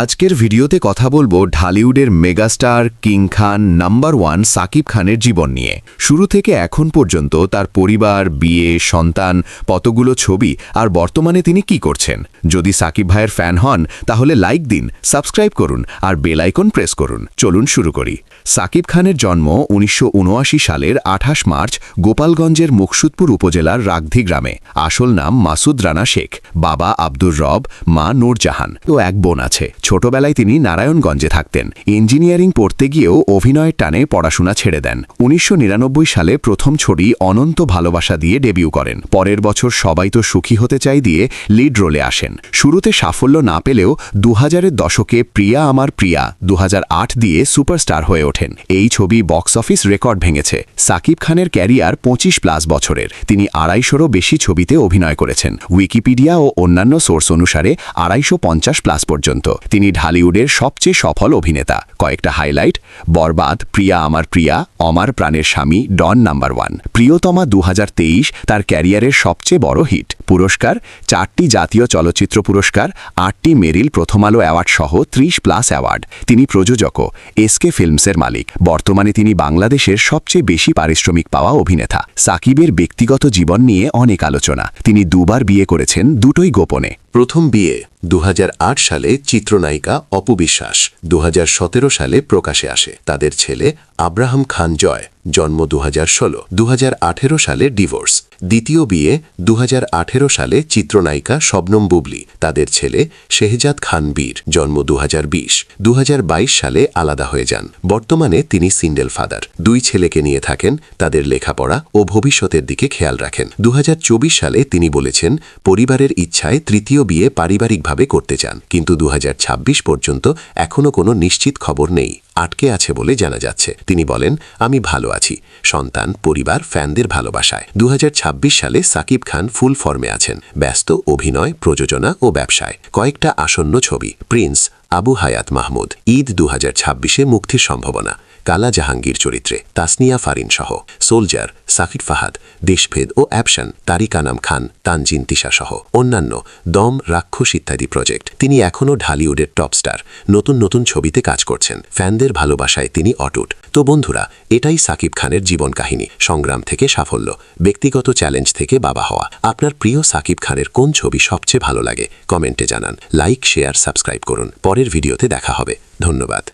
আজকের ভিডিওতে কথা বলবো ঢালিউডের মেগাস্টার কিং খান নাম্বার 1 সাকিব খানের জীবন নিয়ে। শুরু থেকে এখন পর্যন্ত তার পরিবার, বিয়ে, সন্তান, কতগুলো ছবি আর বর্তমানে তিনি কি করছেন। যদি সাকিব ভাইয়ের ফ্যান হন তাহলে লাইক দিন, সাবস্ক্রাইব করুন আর বেল আইকন প্রেস করুন। চলুন শুরু করি। সাকিব খানের জন্ম 1979 সালের 28 মার্চ গোপালগঞ্জের মুকসুদপুর উপজেলার রাগধি গ্রামে। আসল নাম মাসুদ রানা শেখ। বাবা আব্দুর রব, মা নূরজাহান ও এক বোন আছে। ছোটবেলায় তিনি নারায়ণগঞ্জে থাকতেন। ইঞ্জিনিয়ারিং পড়তে গিয়েও অভিনয়ের টানে পড়াশোনা ছেড়ে দেন। 1999 সালে প্রথম ছবি অনন্ত ভালোবাসা দিয়ে ডেবিউ করেন। পরের বছর সবাই তো সুখী হতে চাই দিয়ে লিড রোলে আসেন। শুরুতে সাফল্য না পেলেও 2000-এর দশকে প্রিয়া আমার প্রিয়া 2008 দিয়ে সুপারস্টার হয়ে ওঠেন। এই ছবি বক্স অফিস রেকর্ড ভেঙেছে। সাকিব খানের ক্যারিয়ার 25+ বছরের। তিনি 250-রও বেশি ছবিতে অভিনয় করেছেন। উইকিপিডিয়া ও অন্যান্য সোর্স অনুসারে 250+ পর্যন্ত। তিনি ঢালিউডের সবচেয়ে সফল অভিনেতা। কয়েকটা হাইলাইট: বরবাদ, প্রিয়া আমার প্রিয়া, অমার প্রাণের স্বামী, ডন নাম্বার 1। প্রিয়তমা 2023 তার ক্যারিয়ারের সবচেয়ে বড় হিট। পুরস্কার: 4টি জাতীয় চলচ্চিত্র পুরস্কার, 8টি মেরিল প্রথম আলো অ্যাওয়ার্ড সহ 30+ অ্যাওয়ার্ড। তিনি প্রযোজকও, এসকে ফিল্মসের মালিক। বর্তমানে তিনি বাংলাদেশের সবচেয়ে বেশি পারিশ্রমিক পাওয়া অভিনেতা। সাকিবের ব্যক্তিগত জীবন নিয়ে অনেক আলোচনা। তিনি দুবার বিয়ে করেছেন, দুটোই গোপনে। প্রথম বিয়ে 2008 সালে চিত্রনায়িকা অপু বিশ্বাস, 2017 সালে প্রকাশে আসে। তাদের ছেলে আব্রাহাম খান জয়, জন্ম 2016। 2018 সালে ডিভোর্স। দ্বিতীয় বিয়ে 2018 সালে চিত্রনায়িকা শবনম বুবলি, তাদের ছেলে শেহজাদ খান বীর, জন্ম 2020। 2022 সালে আলাদা হয়ে যান। বর্তমানে তিনি সিঙ্গেল ফাদার। 2 ছেলেকে নিয়ে থাকেন, তাদের লেখাপড়া ও ভবিষ্যতের দিকে খেয়াল রাখেন। 2024 সালে তিনি বলেছেন পরিবারের ইচ্ছায় তৃতীয় বিয়ে পারিবারিকভাবে করতে চান, কিন্তু 2026 পর্যন্ত এখনও কোনো নিশ্চিত খবর নেই, আটকে আছে বলে জানা যাচ্ছে। তিনি বলেন, আমি ভালো আছি, সন্তান, পরিবার, ফ্যানদের ভালোবাসায়। 2026 সালে সাকিব খান ফুল ফর্মে আছেন, ব্যস্ত অভিনয়, প্রযোজনা ও ব্যবসায়। কয়েকটা আসন্ন ছবি: প্রিন্স, আবু হায়াত মাহমুদ, ঈদ 2026-এ মুক্তির সম্ভাবনা, কালা জাহাঙ্গীর চরিত্রে, তাসনিয়া ফারিন সহ, সোলজার, সাকিব ফাহাদ, দেশভেদ ও অ্যাপশন, তারিক আনাম খান, তানজিন তিশা সহ অন্যান্য, দম, রাক্ষস ইত্যাদি প্রজেক্ট। তিনি এখনও ঢালিউডের টপ স্টার। নতুন নতুন ছবিতে কাজ করছেন। ফ্যানদের ভালোবাসায় তিনি অটুট। তো বন্ধুরা, এটাই সাকিব খানের জীবন কাহিনী। সংগ্রাম থেকে সাফল্য, ব্যক্তিগত চ্যালেঞ্জ থেকে বাবা হওয়া। আপনার প্রিয় সাকিব খানের কোন ছবি সবচেয়ে ভালো লাগে? কমেন্টে জানান। লাইক, শেয়ার, সাবস্ক্রাইব করুন। পরের ভিডিওতে দেখা হবে। ধন্যবাদ।